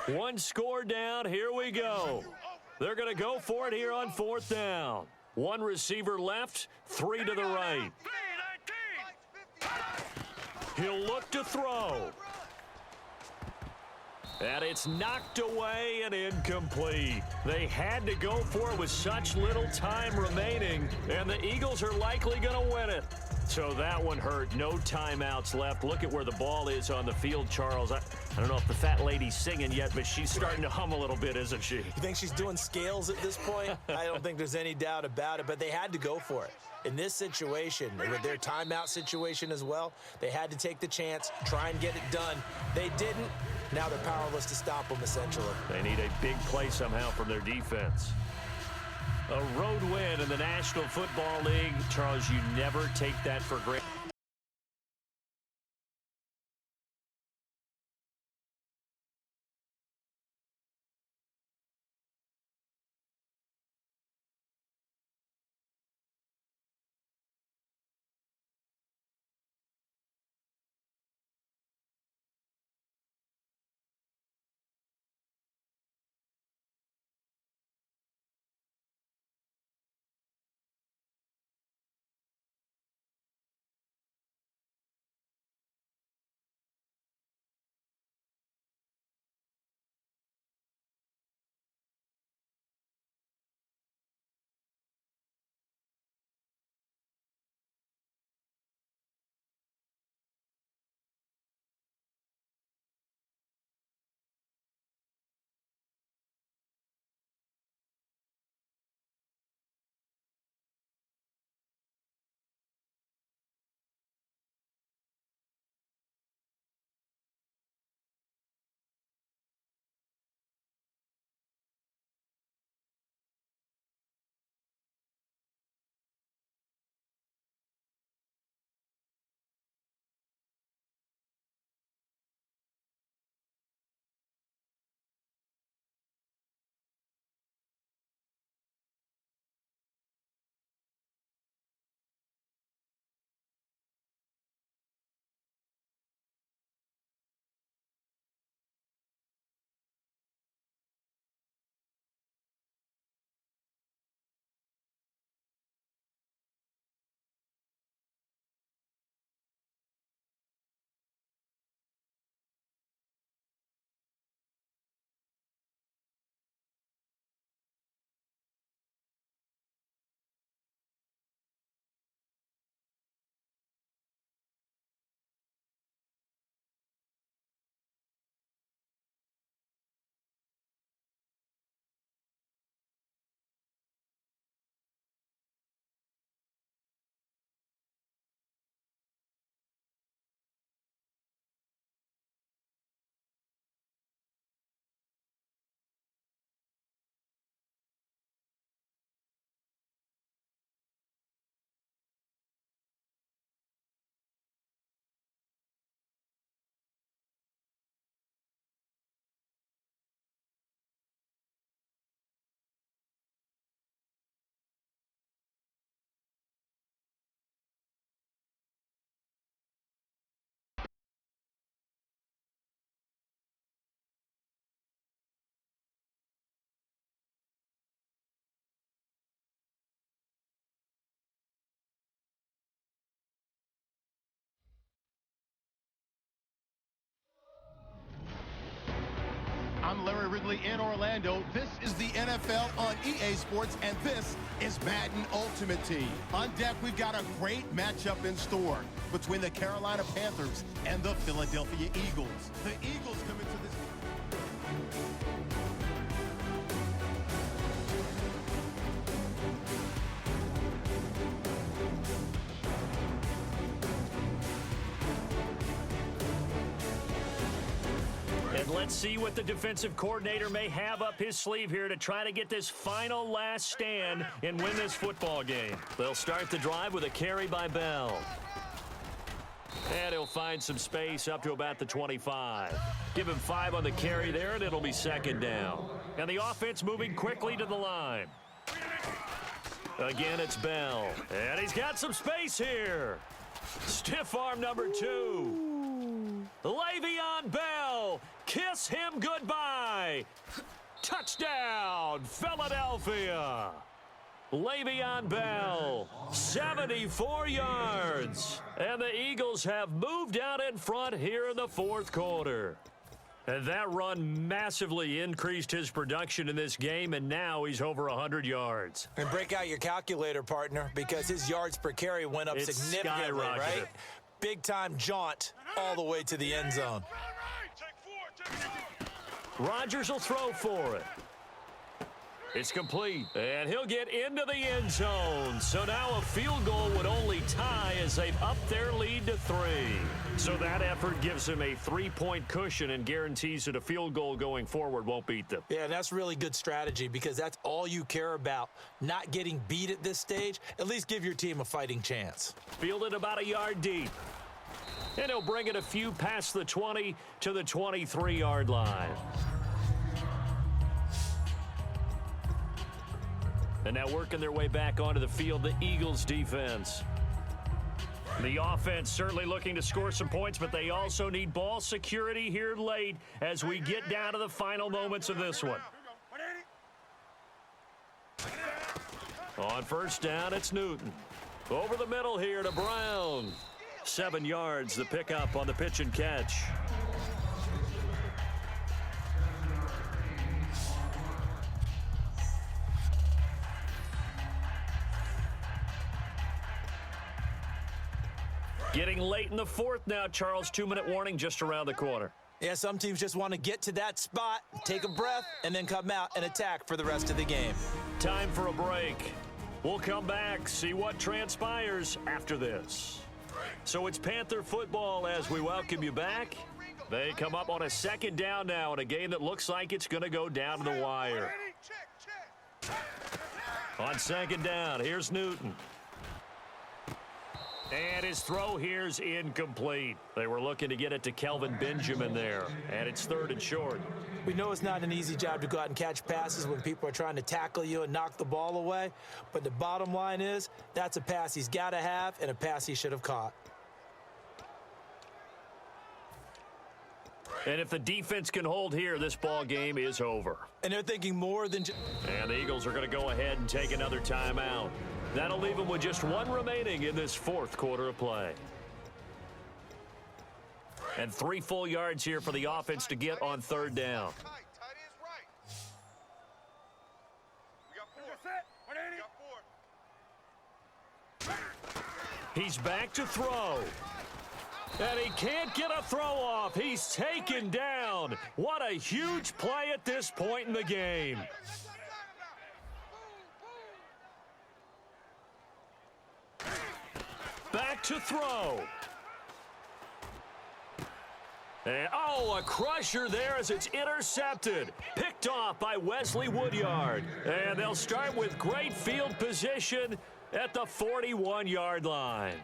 One score down. Here we go. They're going to go for it here on 4th down. One receiver left, 3 to the right. He'll look to throw. And it's knocked away and incomplete. They had to go for it with such little time remaining, and the Eagles are likely going to win it. So that one hurt. No timeouts left. Look at where the ball is on the field, Charles. I don't know if the fat lady's singing yet, but she's starting to hum a little bit, isn't she? You think she's doing scales at this point? I don't think there's any doubt about it, but they had to go for it. In this situation, with their timeout situation as well, they had to take the chance, try and get it done. They didn't. Now they're powerless to stop them, essentially. They need a big play somehow from their defense. A road win in the National Football League. Charles, you never take that for granted. I'm Larry Ridley in Orlando. This is the NFL on EA Sports, and this is Madden Ultimate Team. On deck, we've got a great matchup in store between the Carolina Panthers and the Philadelphia Eagles. The Eagles come into this... Let's see what the defensive coordinator may have up his sleeve here to try to get this final last stand and win this football game. They'll start the drive with a carry by Bell. And he'll find some space up to about the 25. Give him 5 on the carry there, and it'll be 2nd down. And the offense moving quickly to the line. Again, it's Bell. And he's got some space here. Stiff arm number 2. Le'Veon Bell Kiss him goodbye. Touchdown, Philadelphia. Le'Veon Bell, 74 yards. And the Eagles have moved out in front here in the fourth quarter. And that run massively increased his production in this game, and now he's over 100 yards. And break out your calculator, partner, because his yards per carry went up significantly, right? Big-time jaunt all the way to the end zone. Rodgers will throw for it. It's complete, and he'll get into the end zone. So now a field goal would only tie as they've upped their lead to 3. So that effort gives him a 3-point cushion and guarantees that a field goal going forward won't beat them. Yeah, that's really good strategy because that's all you care about, not getting beat at this stage. At least give your team a fighting chance. Fielded about a yard deep. And he'll bring it a few past the 20 to the 23-yard line. And now working their way back onto the field, the Eagles defense. The offense certainly looking to score some points, but they also need ball security here late as we get down to the final moments of this one. On first down, it's Newton. Over the middle here to Brown. 7 yards, the pickup on the pitch and catch. Getting late in the fourth now, Charles. 2-minute warning just around the corner. Yeah, some teams just want to get to that spot, take a breath, and then come out and attack for the rest of the game. Time for a break. We'll come back, see what transpires after this. So it's Panther football as we welcome you back. They come up on a second down now in a game that looks like it's going to go down to the wire. On second down, here's Newton. And his throw here's incomplete. They were looking to get it to Kelvin Benjamin there. And it's 3rd and short. We know it's not an easy job to go out and catch passes when people are trying to tackle you and knock the ball away. But the bottom line is, that's a pass he's got to have and a pass he should have caught. And if the defense can hold here, this ball game is over. And they're thinking more than and the Eagles are going to go ahead and take another timeout. That'll leave them with just 1 remaining in this fourth quarter of play. And 3 full yards here for the offense to get on third down. He's back to throw. And he can't get a throw off. He's taken down. What a huge play at this point in the game. Back to throw. And, oh, a crusher there as it's intercepted. Picked off by Wesley Woodyard. And they'll start with great field position at the 41-yard line.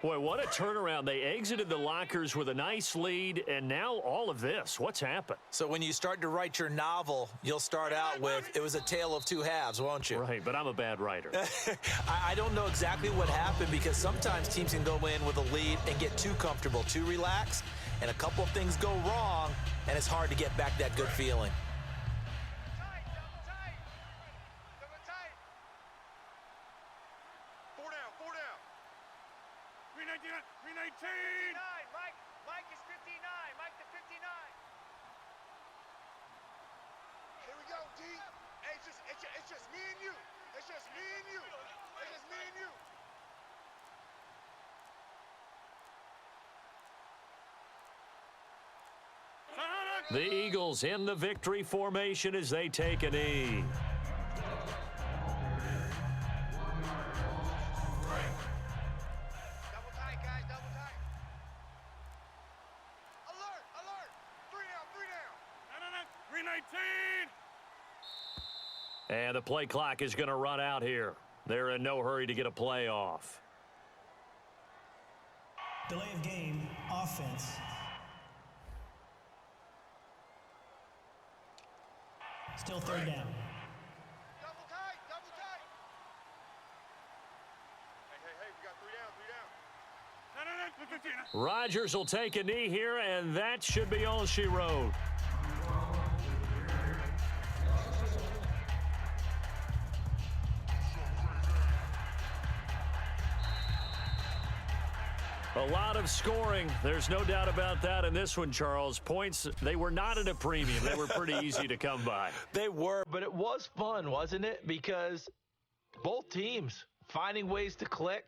Boy, what a turnaround. They exited the lockers with a nice lead, and now all of this. What's happened? So when you start to write your novel, you'll start out with, it was a tale of 2 halves, won't you? Right, but I'm a bad writer. I don't know exactly what happened because sometimes teams can go in with a lead and get too comfortable, too relaxed, and a couple of things go wrong, and it's hard to get back that good feeling. Mike is 59. Mike to 59. Here we go, D. Hey, it's just me and you. It's just me and you. It's just me and you. The Eagles in the victory formation as they take a knee. And the play clock is going to run out here. They're in no hurry to get a play off. Delay of game, offense. Still third down. Double tight, double tight. Hey, we got 3 down, 3 down. Rodgers will take a knee here, and that should be all she wrote. A lot of scoring. There's no doubt about that in this one, Charles. Points, they were not at a premium. They were pretty easy to come by. They were, but it was fun, wasn't it? Because both teams finding ways to click.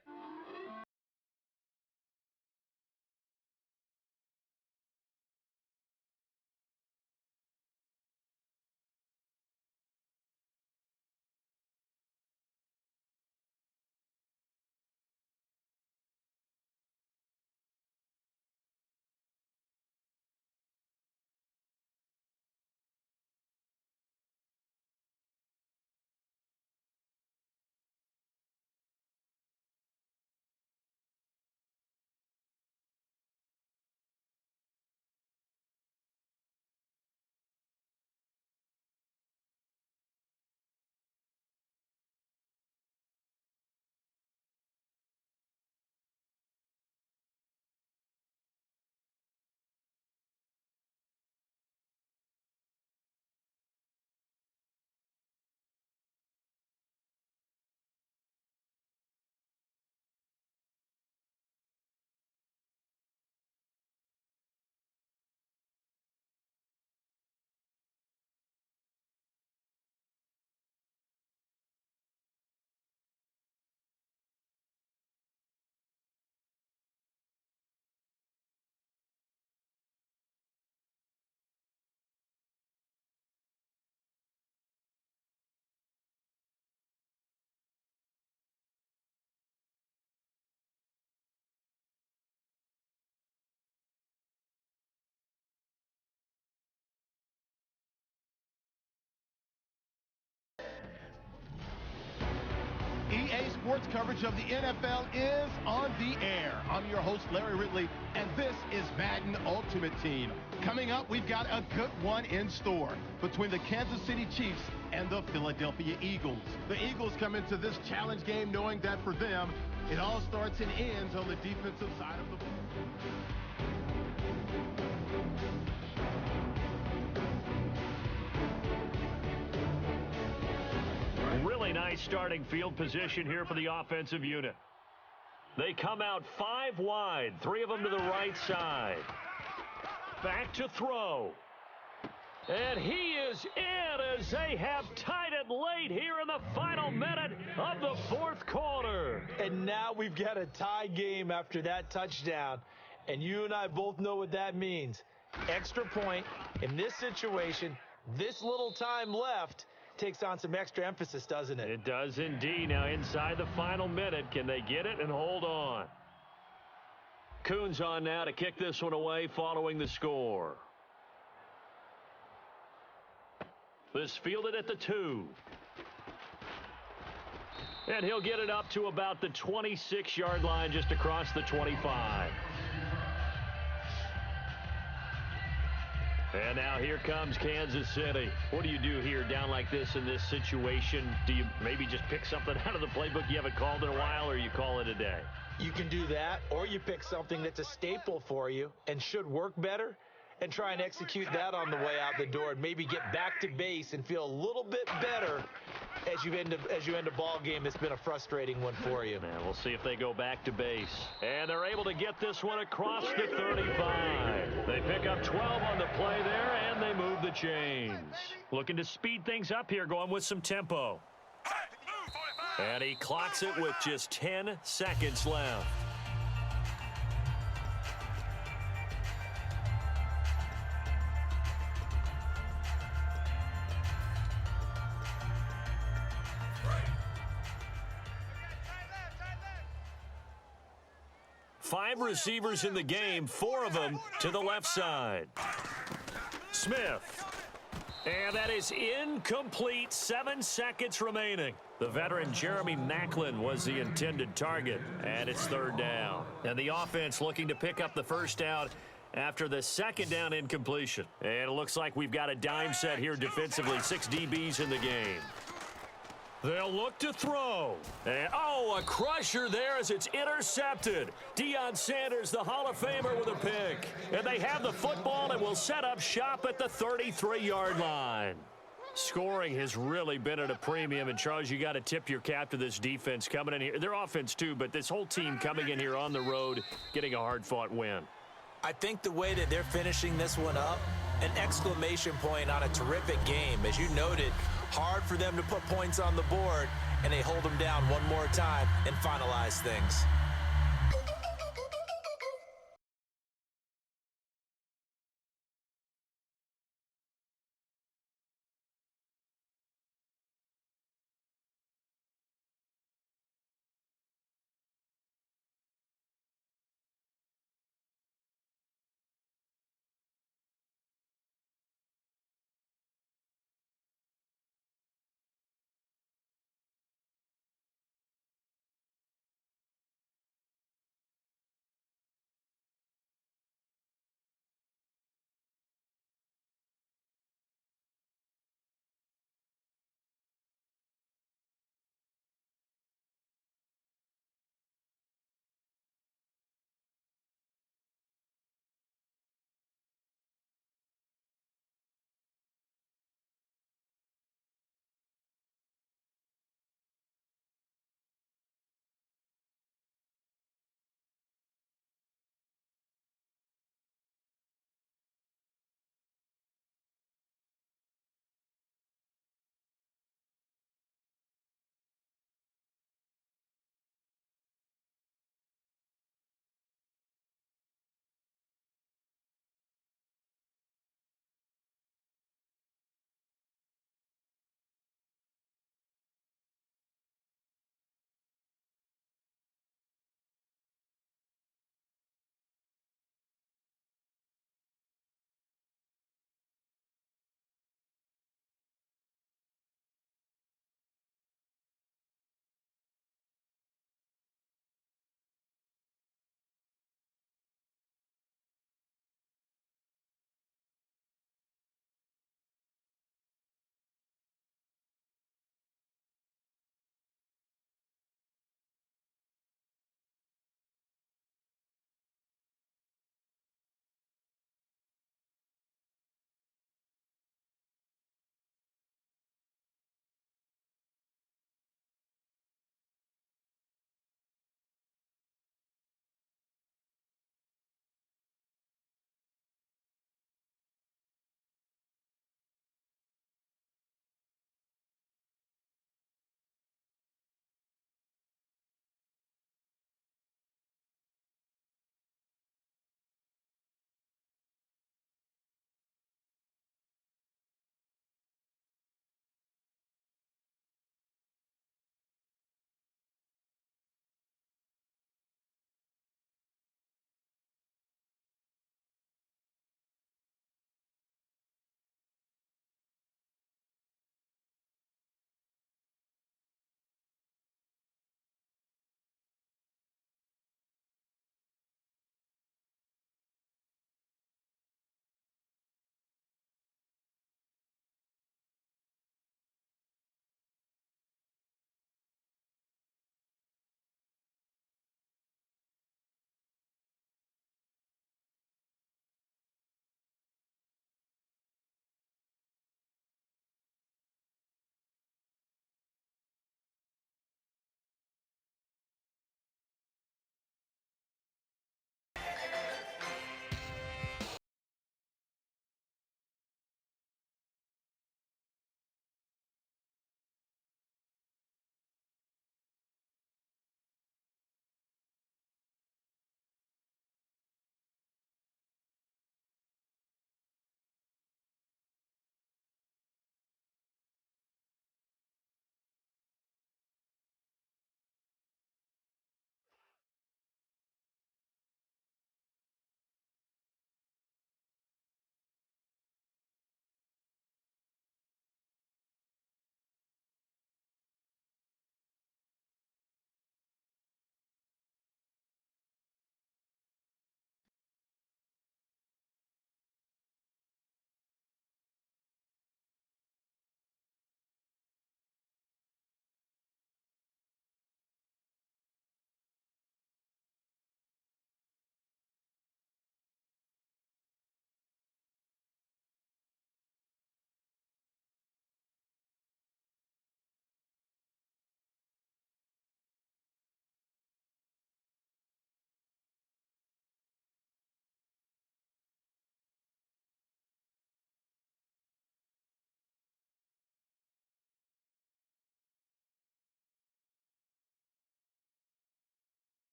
EA Sports coverage of the NFL is on the air. I'm your host, Larry Ridley, and this is Madden Ultimate Team. Coming up, we've got a good one in store between the Kansas City Chiefs and the Philadelphia Eagles. The Eagles come into this challenge game knowing that for them, it all starts and ends on the defensive side of the ball. Really nice starting field position here for the offensive unit. They come out 5 wide, 3 of them to the right side. Back to throw. And he is in as they have tied it late here in the final minute of the 4th quarter. And now we've got a tie game after that touchdown. And you and I both know what that means. Extra point in this situation, this little time left, takes on some extra emphasis, doesn't it? It does indeed. Now inside the final minute, can they get it and hold on? Coons on now to kick this one away following the score. This fielded at the 2. And he'll get it up to about the 26-yard line, just across the 25. And now here comes Kansas City. What do you do here down like this in this situation? Do you maybe just pick something out of the playbook you haven't called in a while, or you call it a day? You can do that, or you pick something that's a staple for you and should work better and try and execute that on the way out the door and maybe get back to base and feel a little bit better as you end a ball game that's been a frustrating one for you. And we'll see if they go back to base. And they're able to get this one across the 35. They pick up 12 on the play there, and they move the chains. Looking to speed things up here, going with some tempo. And he clocks it with just 10 seconds left. Five receivers in the game, 4 of them to the left side. Smith. And that is incomplete. 7 seconds remaining. The veteran Jeremy Maclin was the intended target, and it's 3rd down. And the offense looking to pick up the first down after the 2nd down incompletion. And it looks like we've got a dime set here defensively. 6 DBs in the game. They'll look to throw. And, a crusher there as it's intercepted. Deion Sanders, the Hall of Famer, with a pick. And they have the football and will set up shop at the 33-yard line. Scoring has really been at a premium, and Charles, you got to tip your cap to this defense coming in here. Their offense too, but this whole team coming in here on the road, getting a hard-fought win. I think the way that they're finishing this one up, an exclamation point on a terrific game. As you noted, hard for them to put points on the board, and they hold them down one more time and finalize things.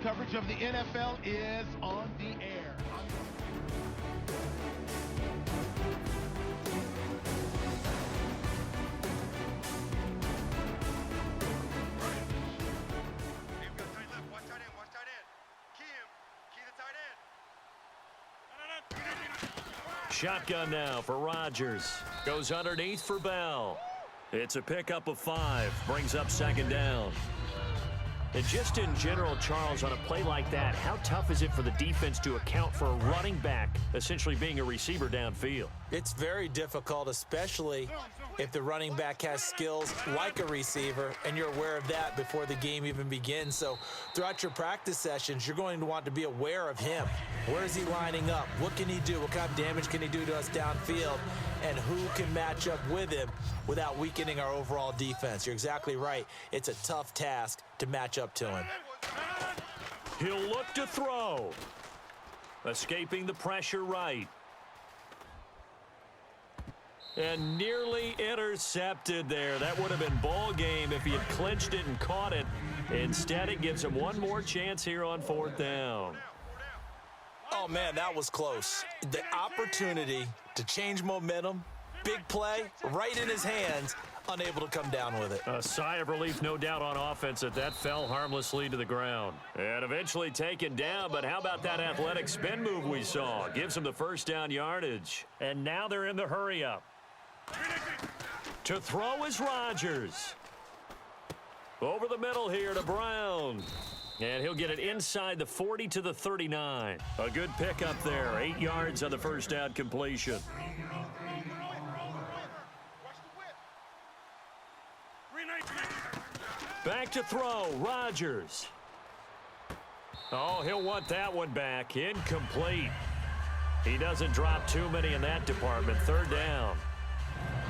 coverage of the NFL is on the air. Shotgun now for Rodgers. Goes underneath for Bell. It's a pickup of 5. Brings up second down. And just in general, Charles, on a play like that, how tough is it for the defense to account for a running back essentially being a receiver downfield? It's very difficult, especially if the running back has skills like a receiver, and you're aware of that before the game even begins. So throughout your practice sessions, you're going to want to be aware of him. Where is he lining up? What can he do? What kind of damage can he do to us downfield? And who can match up with him without weakening our overall defense? You're exactly right. It's a tough task to match up to him. He'll look to throw. Escaping the pressure right. And nearly intercepted there. That would have been ball game if he had clinched it and caught it. Instead, it gives him one more chance here on 4th down. Oh, man, that was close. The opportunity to change momentum, big play, right in his hands, unable to come down with it. A sigh of relief, no doubt, on offense that fell harmlessly to the ground. And eventually taken down, but how about that athletic spin move we saw? Gives him the first down yardage. And now they're in the hurry-up. To throw is Rodgers. Over the middle here to Brown. And he'll get it inside the 40 to the 39. A good pickup there. 8 yards on the first down completion. Back to throw, Rodgers. Oh, he'll want that one back. Incomplete. He doesn't drop too many in that department. 3rd down.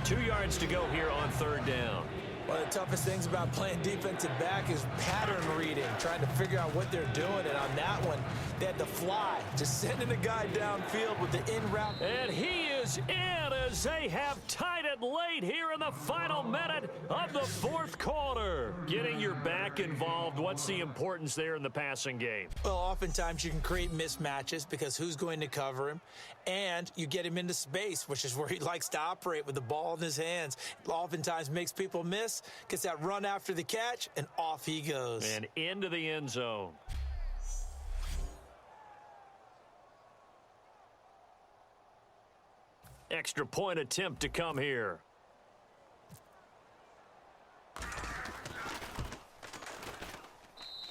2 yards to go here on 3rd down. One of the toughest things about playing defensive back is pattern reading, trying to figure out what they're doing. And on that one, they had to fly, just sending a guy downfield with the in route. And he is in as they have tied it late here in the final minute of the 4th quarter. Getting your back involved, what's the importance there in the passing game? Well, oftentimes you can create mismatches because who's going to cover him? And you get him into space, which is where he likes to operate with the ball in his hands. Oftentimes makes people miss, gets that run after the catch, and off he goes. And into the end zone. Extra point attempt to come here.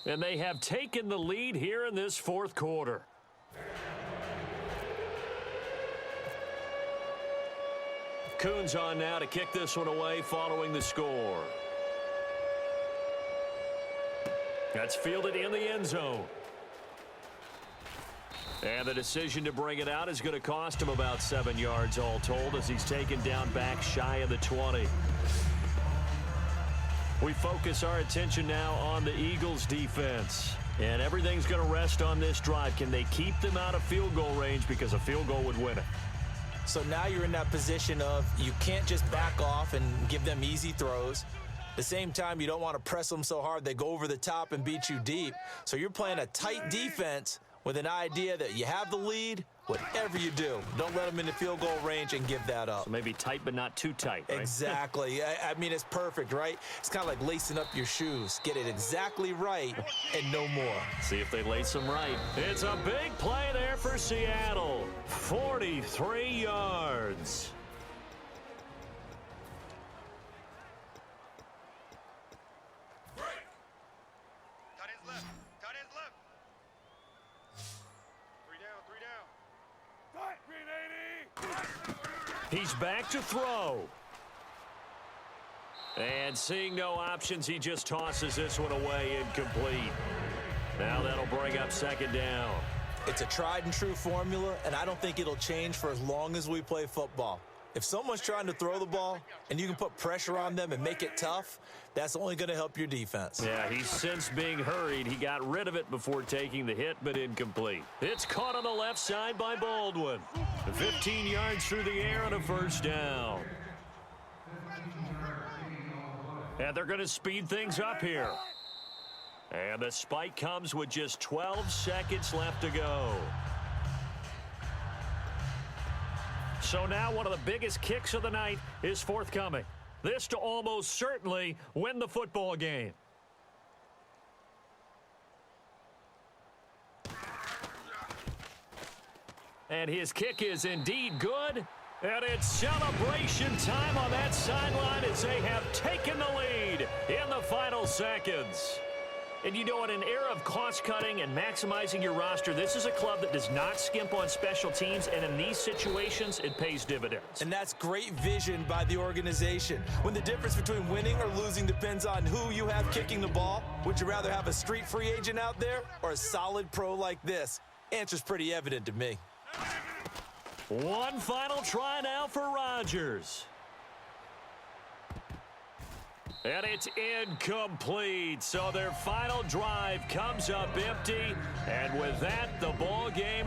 And they have taken the lead here in this 4th quarter. Coons on now to kick this one away following the score. That's fielded in the end zone. And the decision to bring it out is going to cost him about 7 yards all told as he's taken down back shy of the 20. We focus our attention now on the Eagles defense. And everything's going to rest on this drive. Can they keep them out of field goal range, because a field goal would win it? So now you're in that position of you can't just back off and give them easy throws. At the same time, you don't want to press them so hard they go over the top and beat you deep. So you're playing a tight defense with an idea that you have the lead. Whatever you do, don't let them in the field goal range and give that up. So maybe tight but not too tight, right? Exactly. I mean, it's perfect, right? It's kind of like lacing up your shoes. Get it exactly right and no more. See if they lace them right. It's a big play there for Seattle. 43 yards. He's back to throw. And seeing no options, he just tosses this one away incomplete. Now that'll bring up 2nd down. It's a tried and true formula, and I don't think it'll change for as long as we play football. If someone's trying to throw the ball and you can put pressure on them and make it tough, that's only going to help your defense. Yeah, he's since being hurried. He got rid of it before taking the hit, but incomplete. It's caught on the left side by Baldwin. 15 yards through the air and a 1st down. And they're going to speed things up here. And the spike comes with just 12 seconds left to go. So now one of the biggest kicks of the night is forthcoming. This to almost certainly win the football game. And his kick is indeed good. And it's celebration time on that sideline as they have taken the lead in the final seconds. And you know, in an era of cost-cutting and maximizing your roster, this is a club that does not skimp on special teams, and in these situations, it pays dividends. And that's great vision by the organization. When the difference between winning or losing depends on who you have kicking the ball, would you rather have a street free agent out there or a solid pro like this? Answer's pretty evident to me. One final try now for Rodgers. And it's incomplete. So their final drive comes up empty. And with that, the ball game